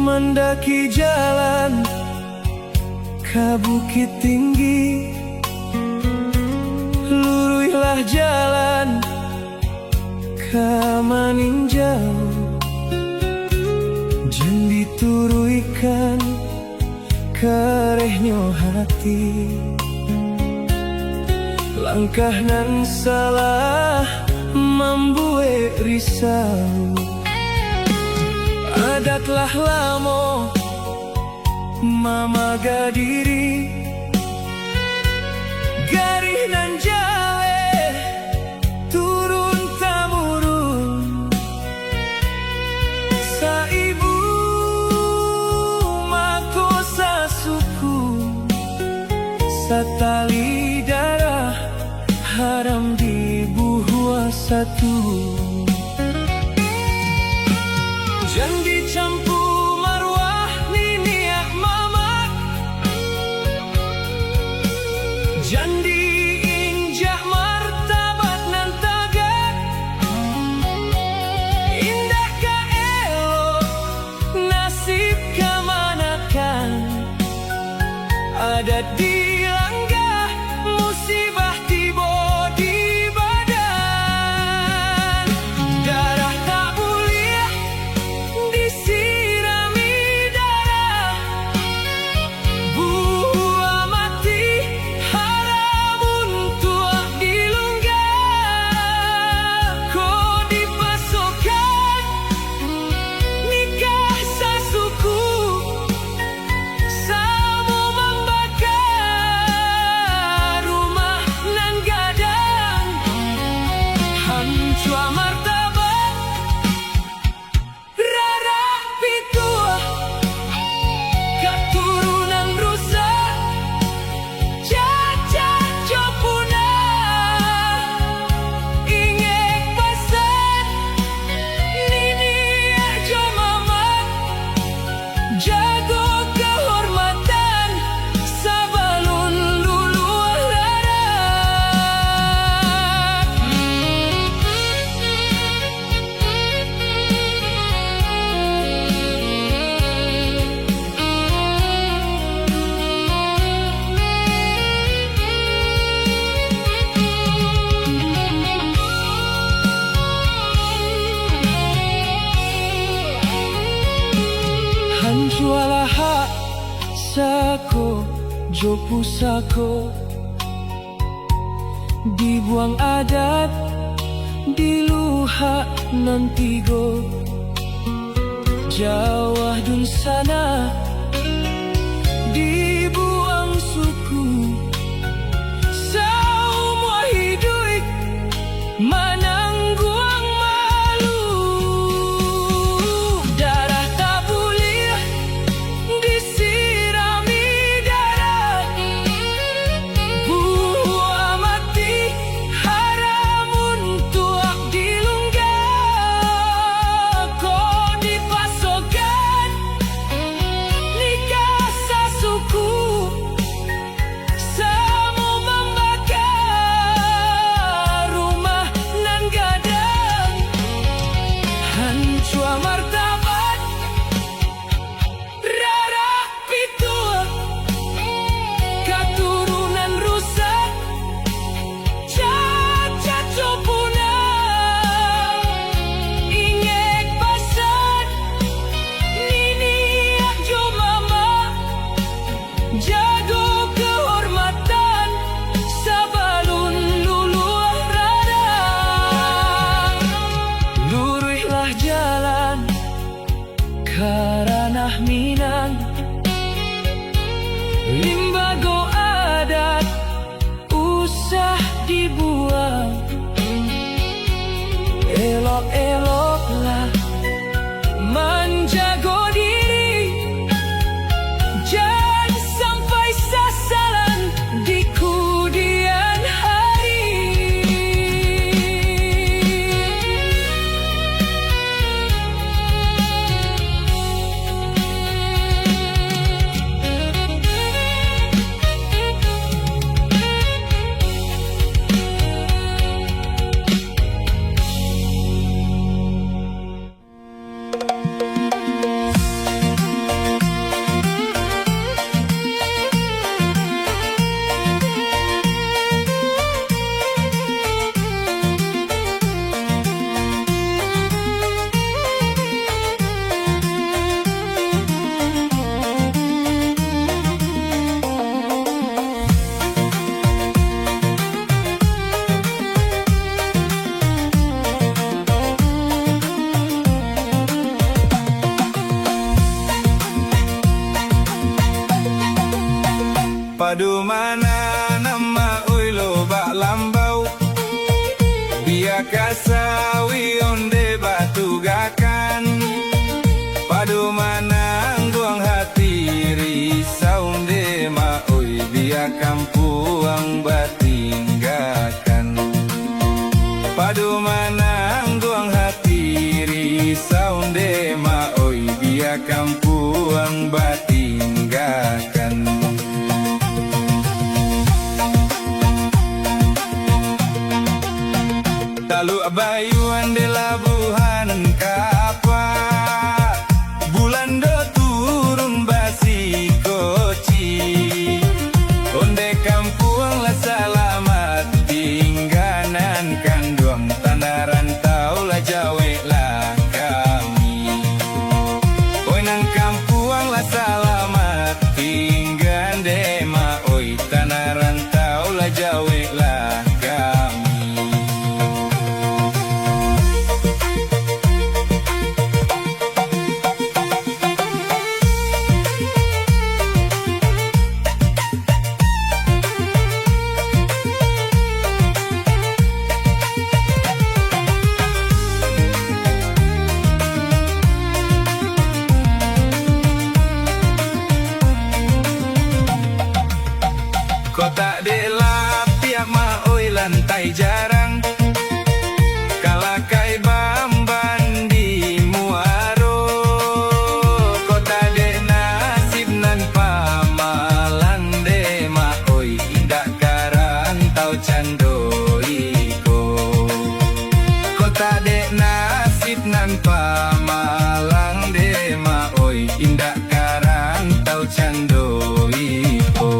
Mendaki jalan ke bukit tinggi, luruhlah jalan ke maninjau, jan dituruikan kerehnya hati. Langkah nan salah membuat risau, adatlah lamo mamaga diri, garih nan jale turun tamurun, saibu mako sasuku, satali darah haram dibuah satu. Jan dicampur marwah niniak mama, jan diinjak martabat nan tagak, indah ka elok nasib kamanakan, adat dilanggar musibah tiba di badan, darah tak boleh disirami darah, buah mati haram untuk dilunggah, kau dipasokkan nikah sasuku, samu membakar rumah nan gadang, hancur martabat rara pituah, keturunan rusak cacat jopuna, ingek pasan nini ajo mama, jago kehormatan sabalun luluh larat. Hanjualah hak sako jopu sako, dibuang adat diluhak nantigo, jawah dun sana dibuang suku, semua hidup manangguang malu, darah tak boleh disirami darah, buah mati haram untuk dilunggah, kau dipasokkan nikah sasuku, samu membakar rumah nan gadang, hancur martabat rara pituah, keturunan rusak cacat jopuna, ingek pasan nini ajo mama, jago kehormatan sabalun luluh radang, luruhlah jalan ke ranah Minang, limbago adat usah dibuang, elok-eloklah menjago mana nama oi loba lambau, biak kasawi onde batu gakan. Padu mana guang hati risau onde ma oi, biak kampuang batinggakan. Padu mana guang hati risau onde ma oi, biak kampuang batinggakan. Lalu abayuan de labuhanan kapa, bulan do turun basi koci. Onde kampuang la selamat tingganan kanduang, tanah rantau la jawe la kami. Oi nang kampuang la selamat tinggan de ma oi, tanah rantau la jawe la kami. Kota dela piak ma oi lantai jarang, kalakai bamban di muaro. Kota de nasib nan pamalang de ma oi, indak karang tau candoiko. Kota de nasib nan pamalang de ma oi, indak karang tau candoiko.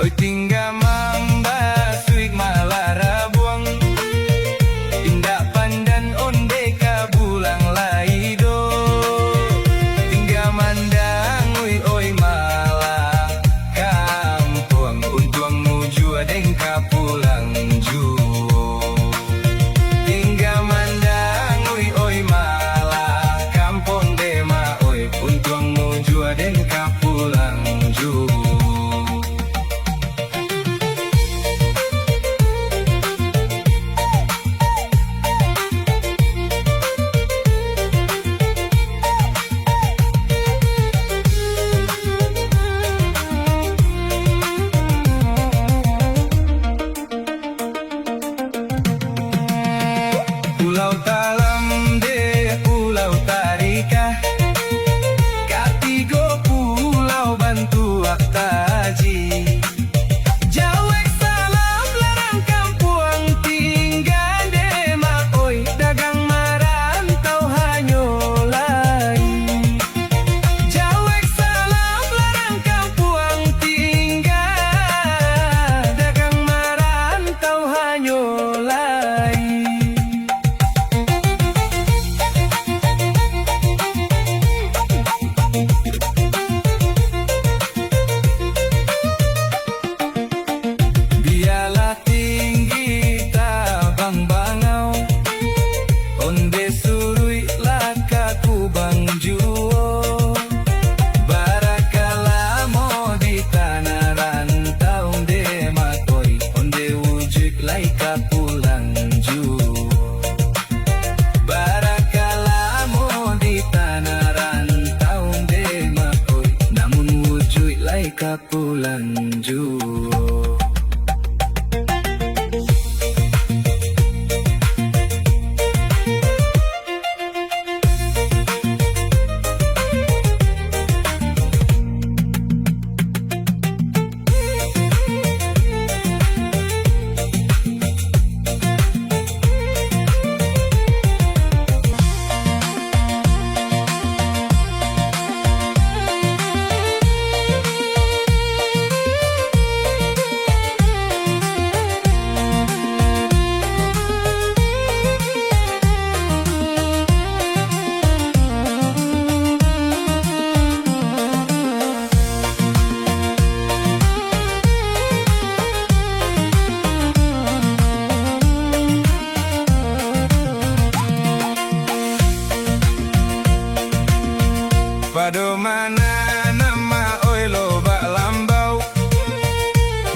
Oi tinggal mamba suik malara buang, indak pandan onde kabulang laido. Tinggal mandang oi malah kampuang, untuang nuju adeng kapulang juo. Tinggal mandang oi malah kampung dema oi, untuang nuju adeng kapulang juo.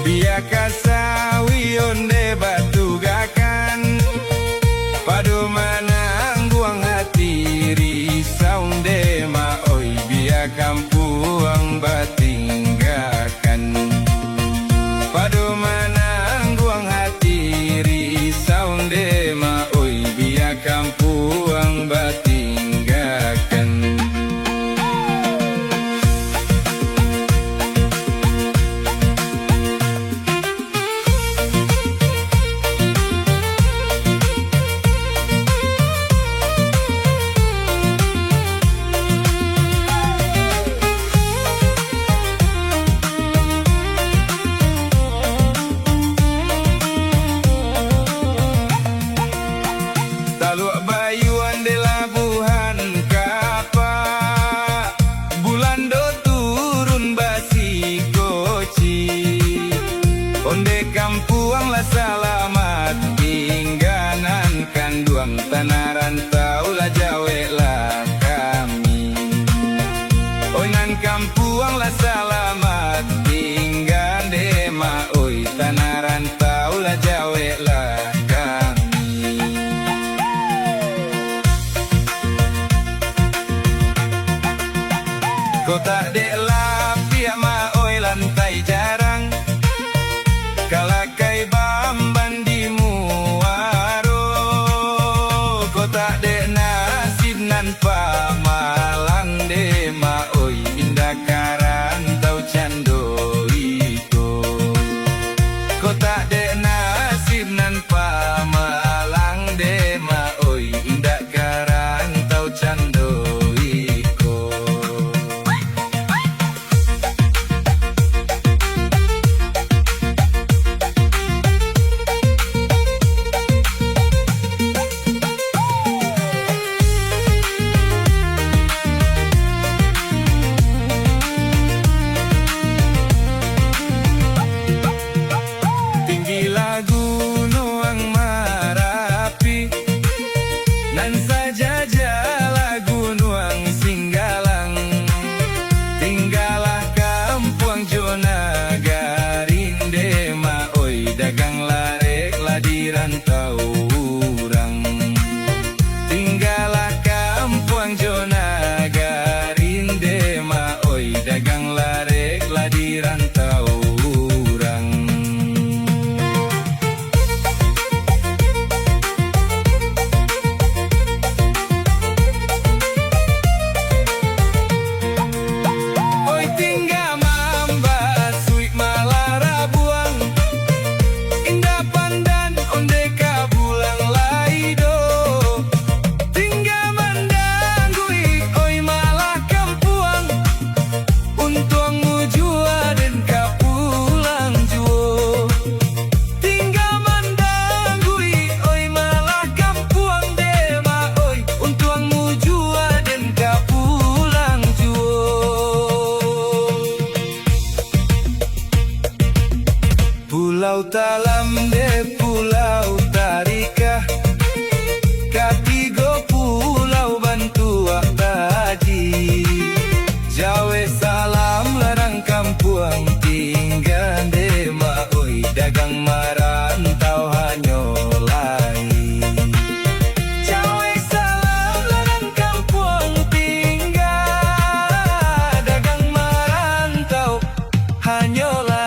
biaka sawi onde batu gakan padu manang buang hati risau de ma oi biaka puang batinggakan padu manang buang hati risau de ma oi biaka puang batinggakan. Taluk bayuan de labuhan kapa bulan do turun basi koci onde kampuang la salamat tingganan kanduang tanaran taula jawe la kami oinan kampuang la salamat tinggan de ma oi tanaran taula jawe la kota de la pia ma oi lantai jarang kalakai bamban di muaro kota de nasib nan pamalang de ma oi indakaran tau candoiko kota de nasib nan pamalang de ma oi indakaran tau candoiko. Nan saja jala gunung singgalang tinggalah kampuang jona garinde ma oi dagang larek ladiran tau urang tinggalah kampuang jona garinde ma oi dagang larek ladiran tau urang. Pulau Talam de Pulau Tarika Katigo Pulau Bantua Taji Jawe salam larang kampuang tinggal de ma oi dagang marantau hanyolai Jawe salam larang kampuang tinggal dagang marantau hanyolai.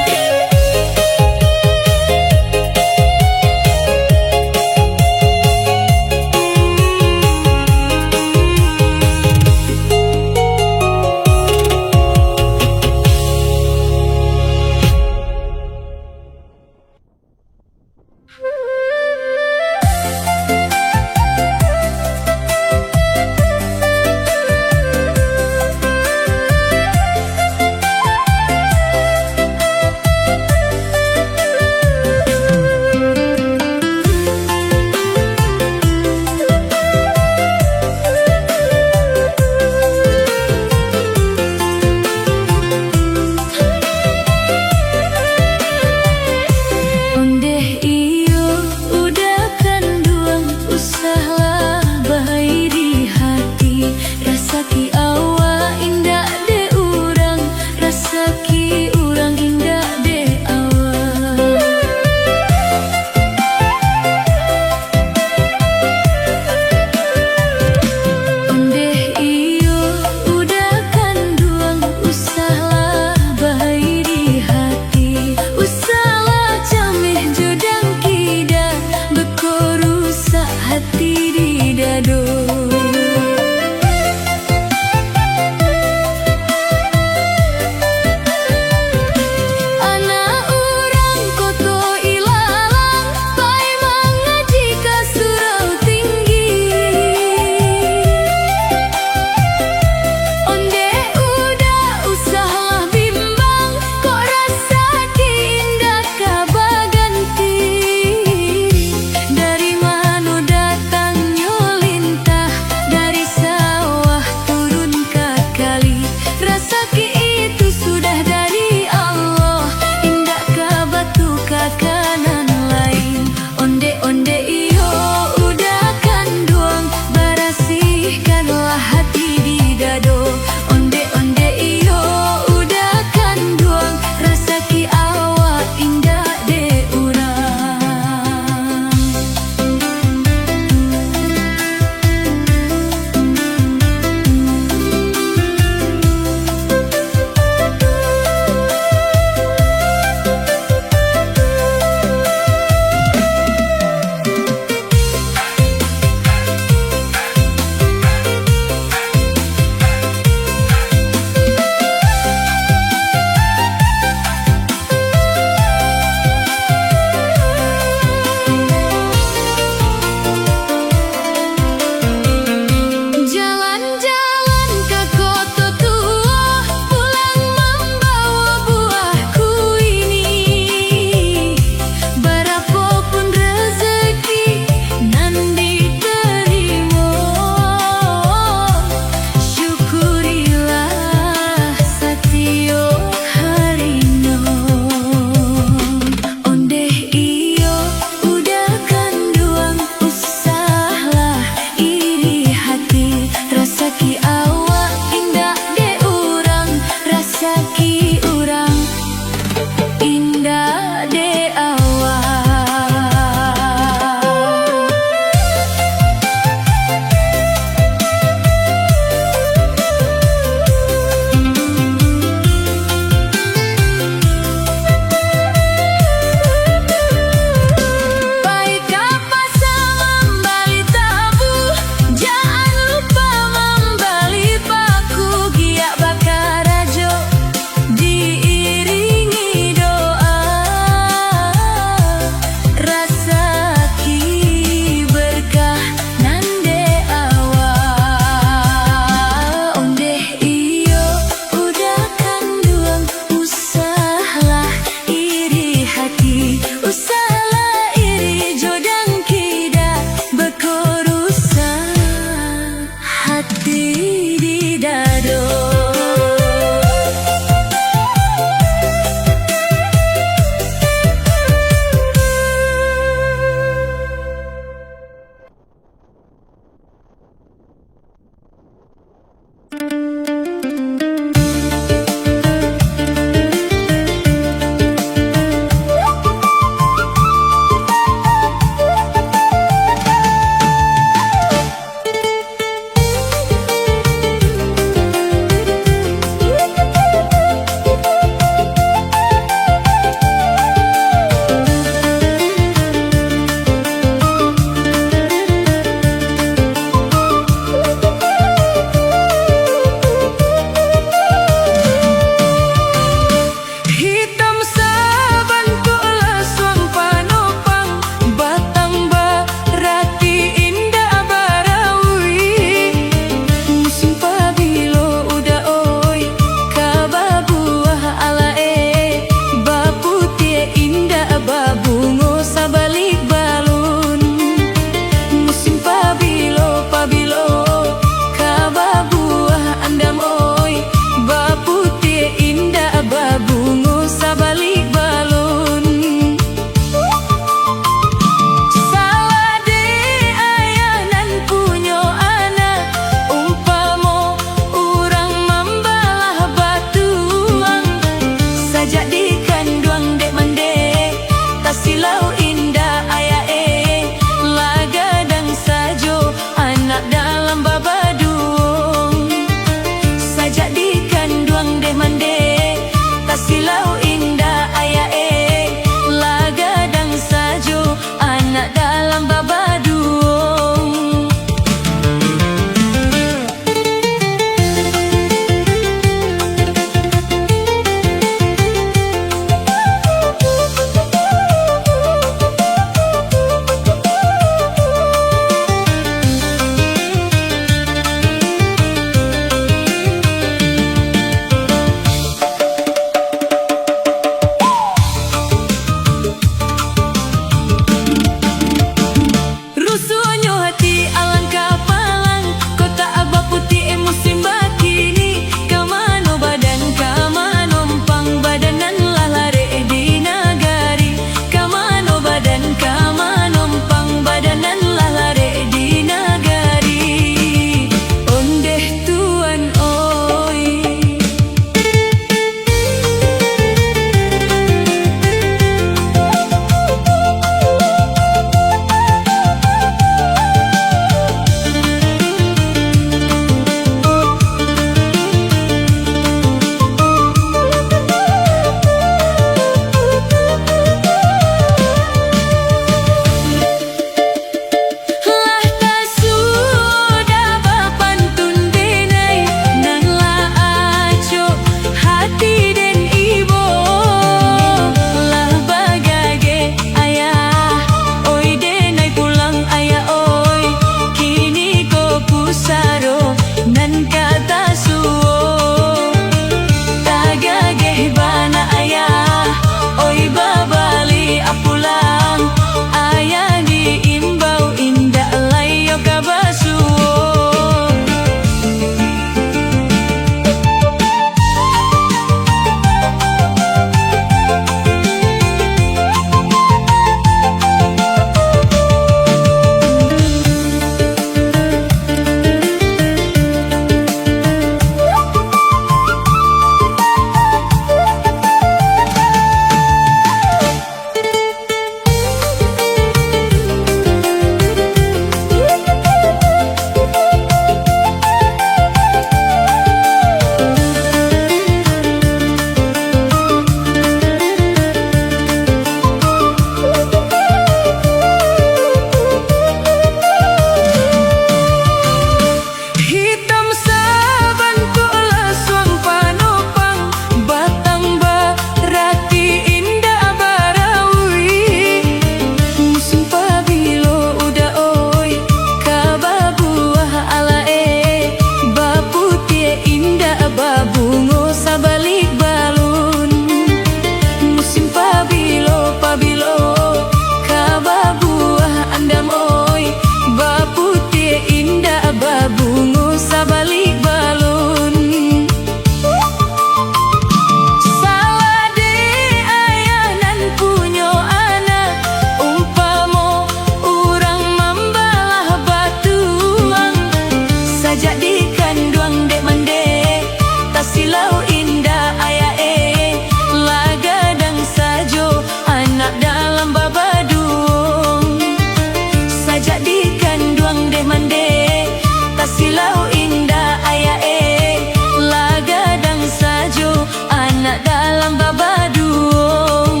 alam babaduong.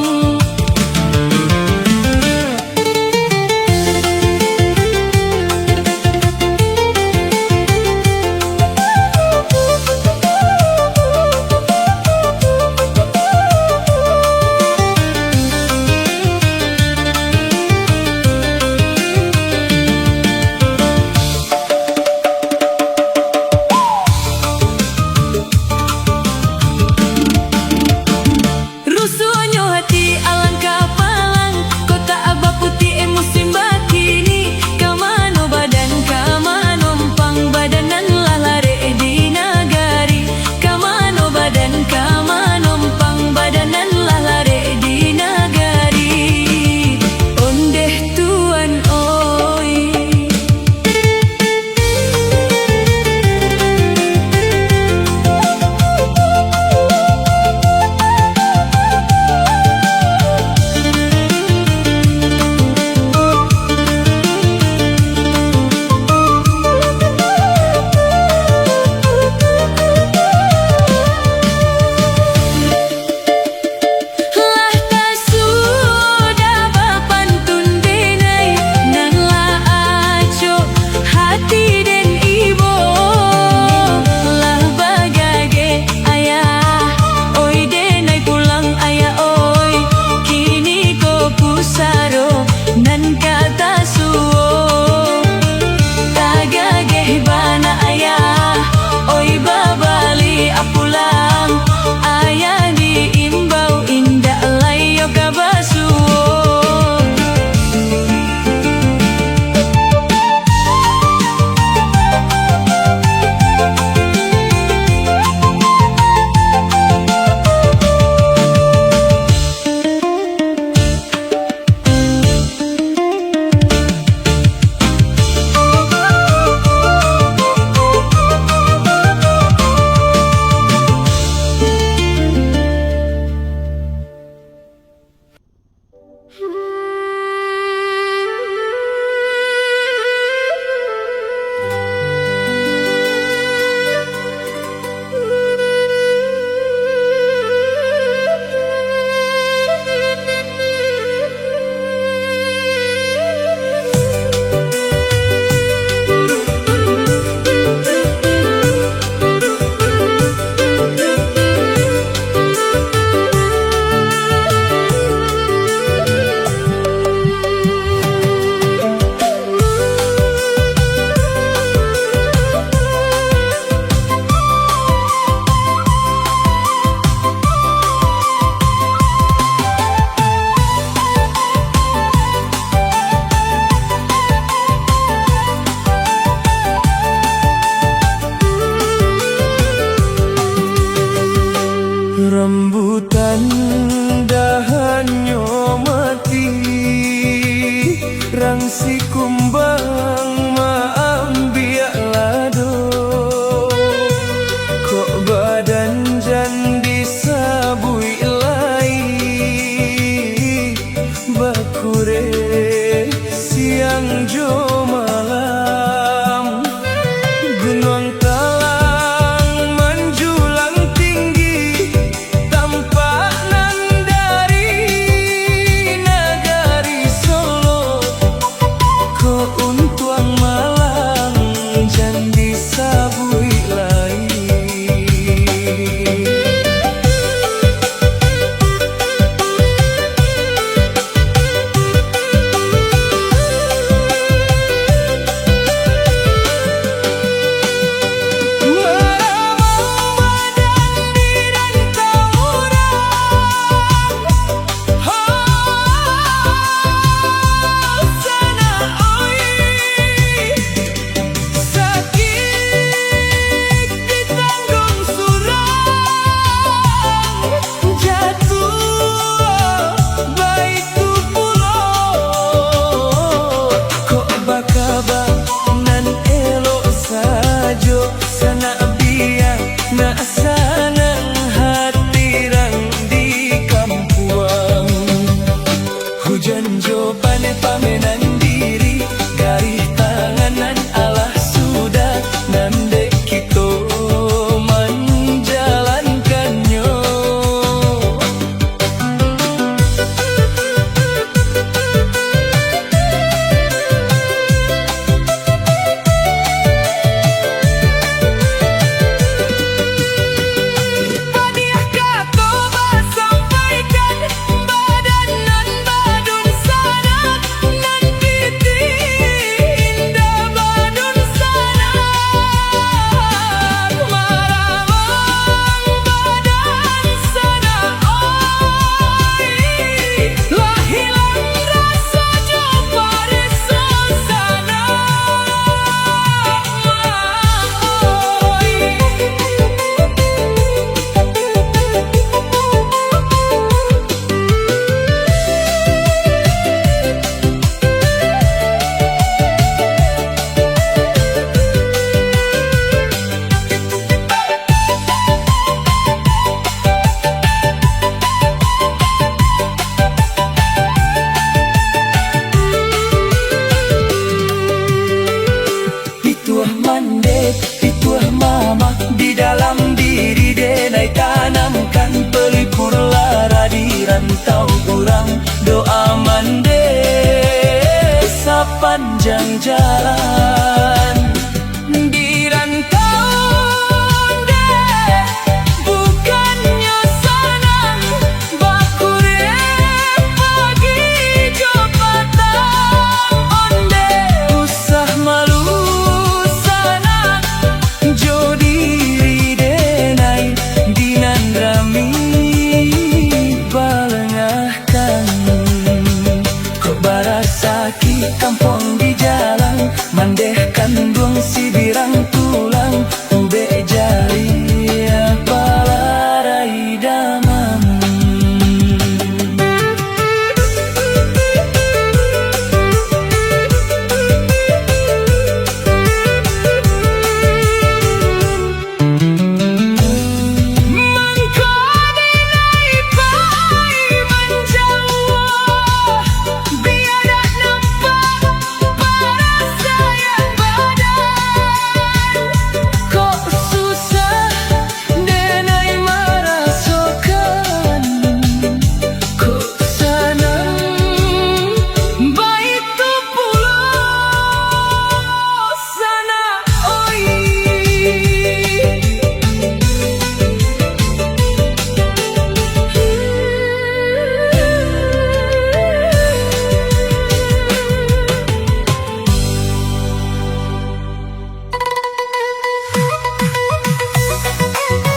Rusuhnya hati alangkah palang, kota Abah Putih musim bakini. Kamano badan kamano empang badanan lah lare di nagari. Kamano badan kamano empang badanan lah lare di nagari. Ondeh tuan oi. Lah tak sudah bapantun denai, nang lah aco hati den ibo. Lah bagage ayah, oi denai pulang ayah oi. Kini ko pusaro nan kata suo. Tagage bana ayah, oi babali apulang. Ayah diimbau indah layo kabasuo. Rambutan dahannya mati, rang si kumbang maambiak lado. Kok badan jan disabui lai, bakure siang jo malam. Gunung talang menjulang tinggi, tampak nan dari nagari Solo. Ko rantau urang doa mande sepanjang jalan di rantau deh bukannya senang bakure pagi jo patang onde usah malu sana jo diri denai dinan rami balengahkan barasaki kampung di jalan mandehkan duang si birang tulang ube jari palarai damam mengkodinai pai menjauh biar nampak parasa yang badan kok susah denai merasakan kok senang baik tu pulau sana oi.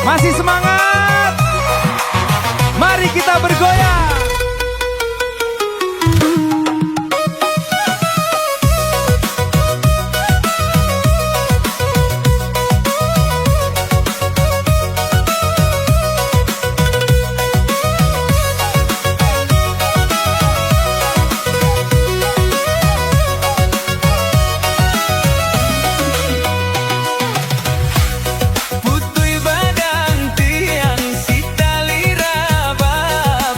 Masih semangat? Mari kita bergoyang. Putui badang tiang si tali rabap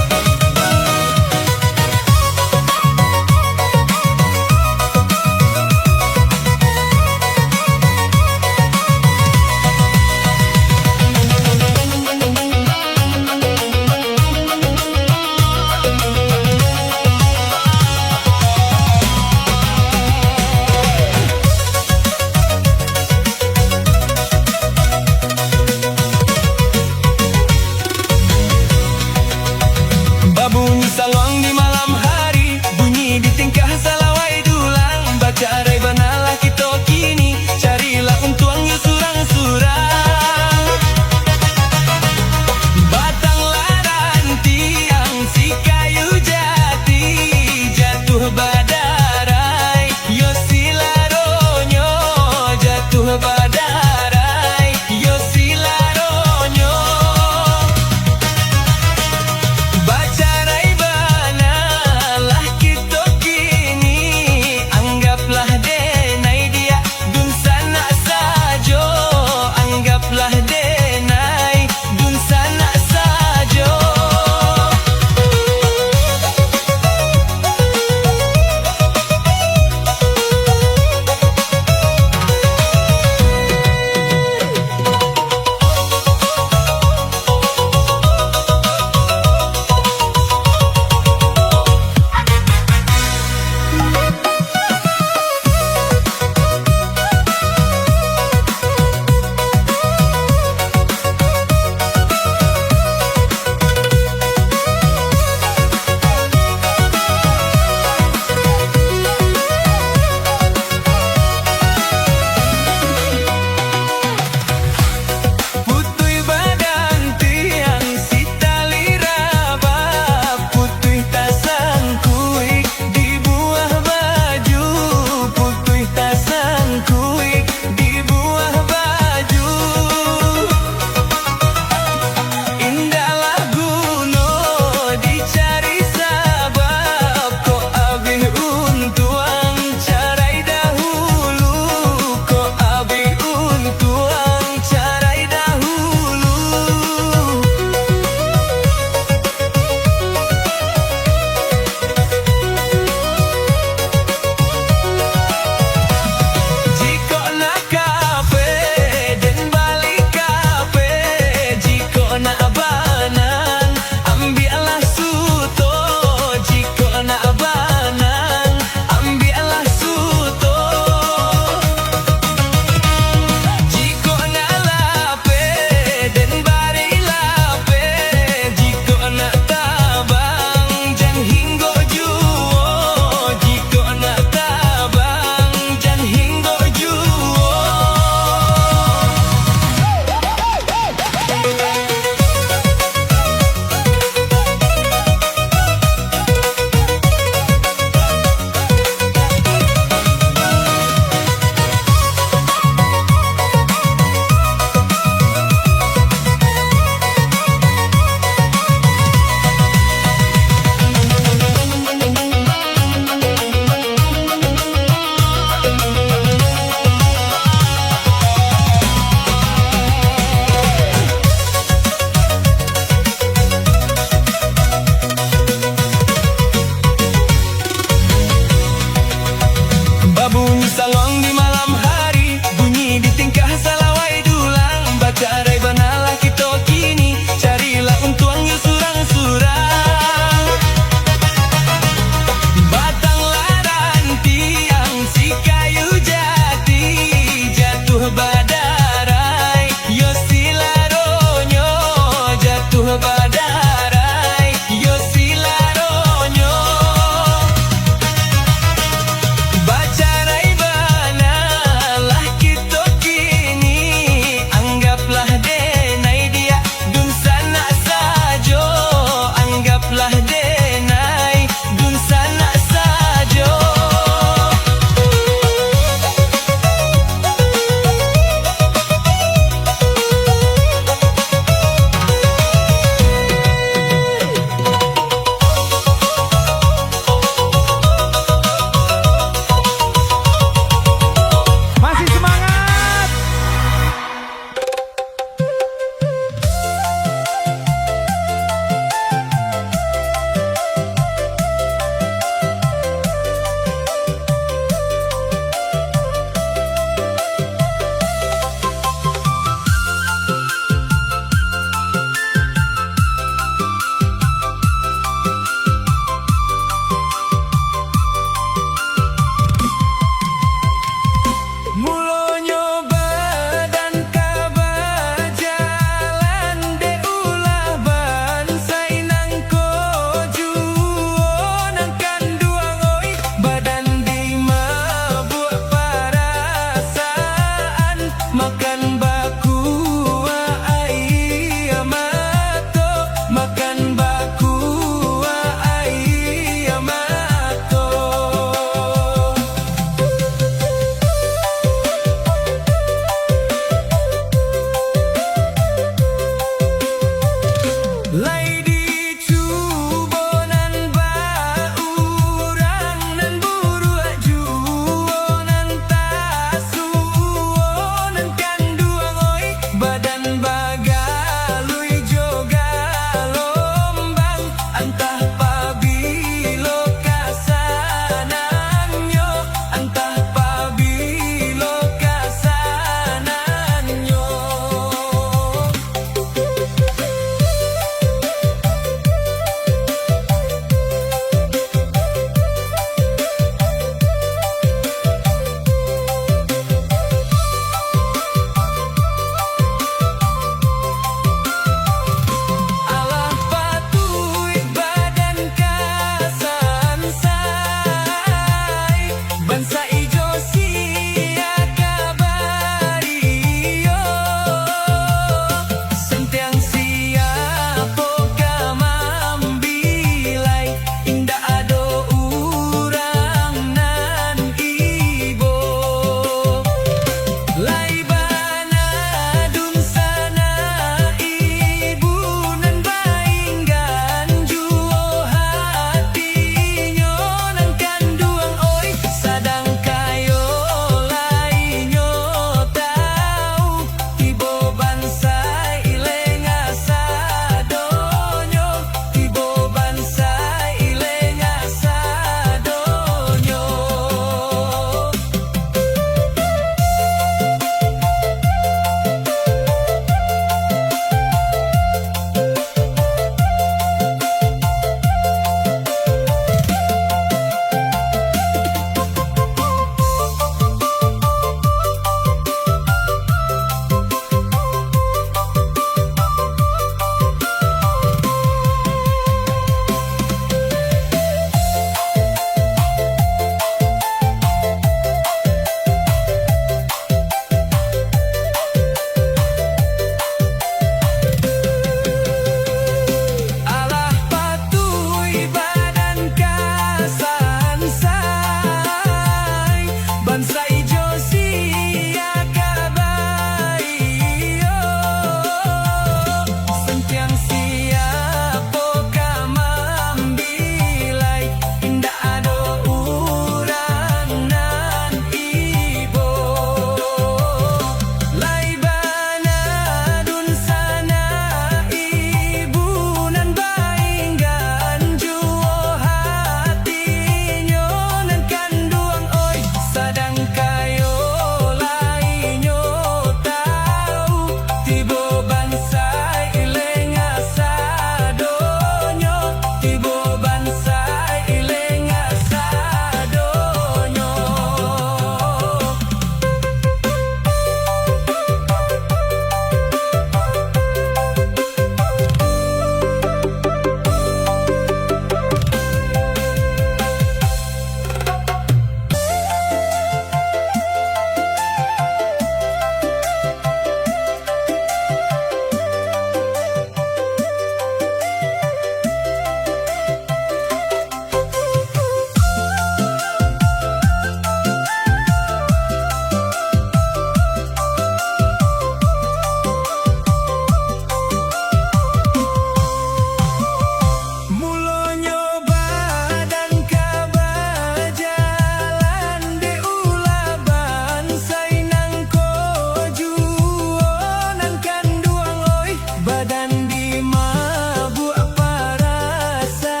badan dimabuk perasaan,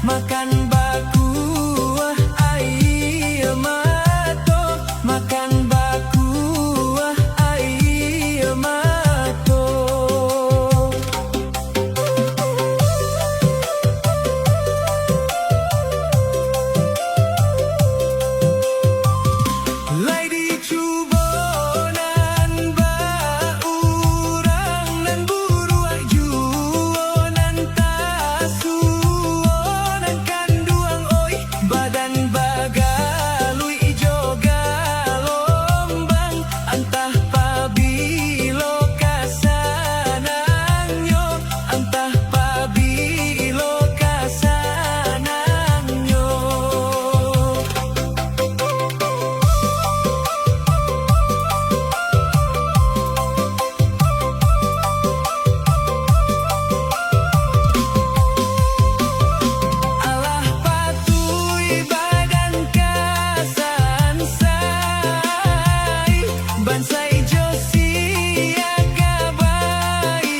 makan bakuah air mata, makan bakuah air mata. Lai dicuba nan baurang nan buruak juo nan tasuo nan kanduang oi, badan bagalui joga lombang, antah pabilo kasananyo, antah pabilo kasananyo. Alah patui badan kasansai, bansai josia kabai,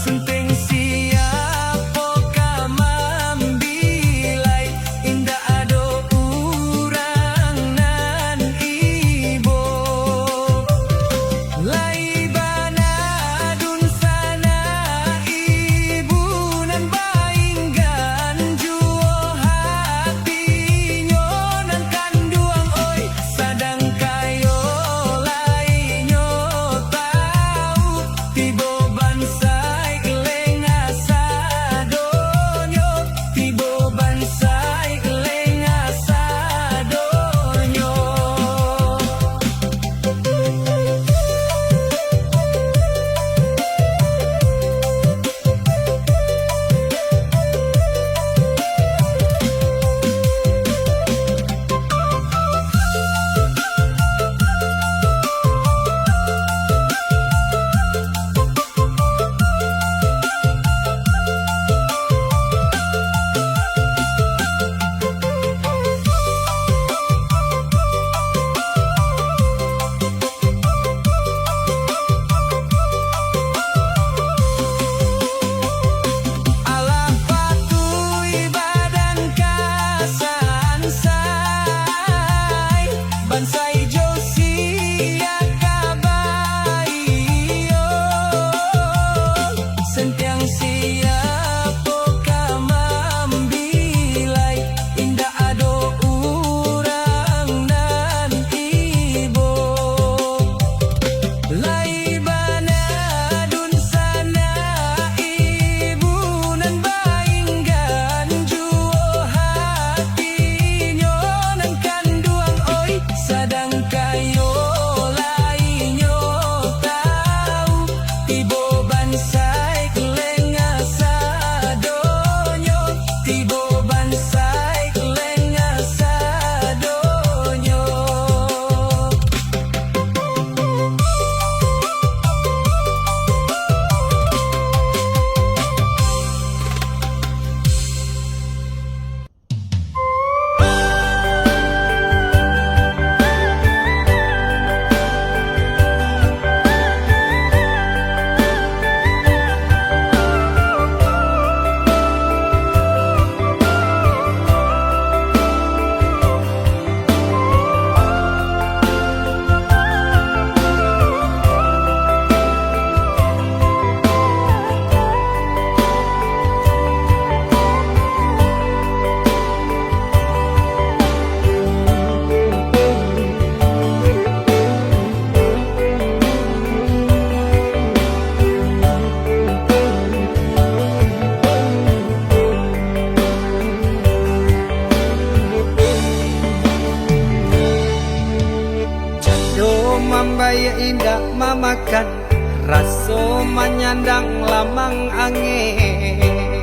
senteng siapo kamambilai, indah ado urang nan ibo. Lai bana dun sana ibu nan bainggan juo hatinyo nan kanduang oi, sadang kayo lainyo tahu, tibo bansai kelenga sadonyo, tibo bansai kelenga sadonyo. Alah patui badan kasansai, bansai josia kabai, sentiang siapo kamambilai, indah ado urang nan ibo. Lai bana dun sana ibu nan bainggan juo hatinyo nan kanduang oi, sadang kayo lainyo tahu, tibo bansai kelenga sadonyo, tibo bansai kelenga sadonyo. Jado mambaya indah mamakan, raso menyandang lamang angin.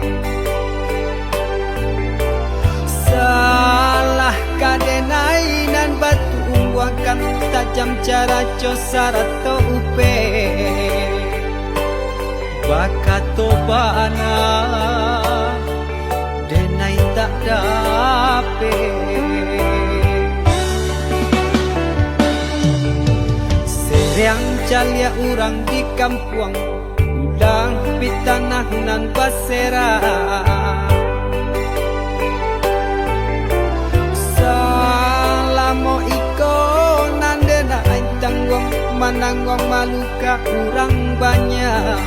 Salah kadenai nan batu umbuakan, tajam cara cosara to upe. Bakato bana denai tak dape. Yang calia urang di kampung ulang pitanah nan basera salamo iko nandena aing tanggung mananggung maluka urang banyak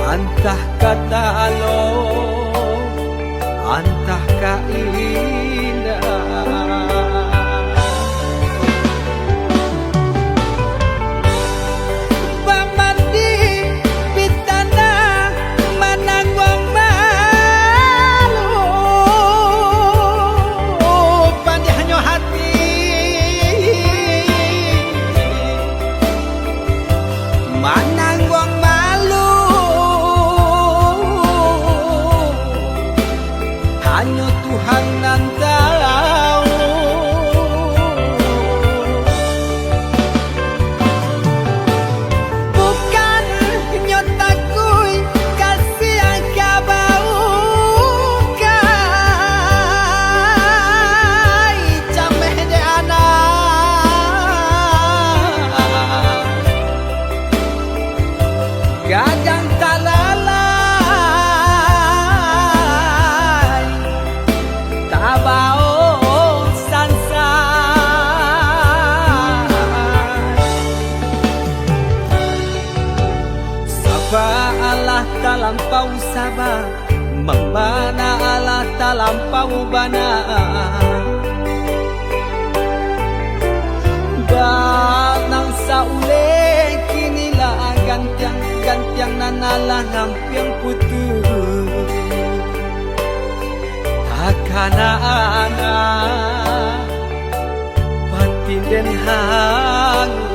antah kata lo antah ka indah hanya Tuhan nan tahu. Bukan nyotakui kasih angka bau kai cameh de anak kadang talala tabao sansa Saba Allah talampau saba membana Allah talampau bana danang saule kinilah gantiang nanalah hampiang putus Akana-ana batin den hangu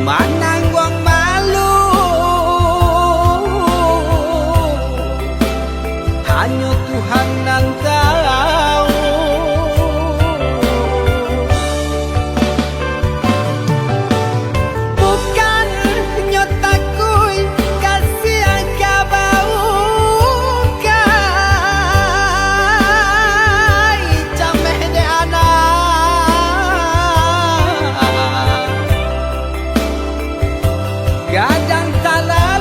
mananggung malu hanya Tuhan nan tahu bukan nyotakui kasih angka bau kai cameh de anak gadang talalay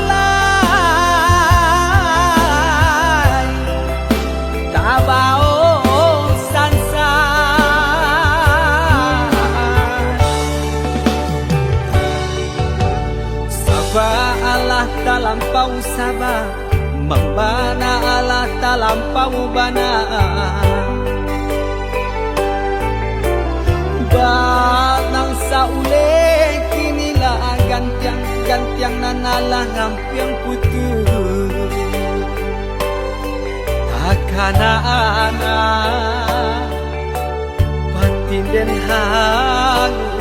tabao sansa Saba Allah talampau saba membana Allah talampau bana danang saule kinilah gantiang nanalah hampiang putus Akana-ana batin den hangu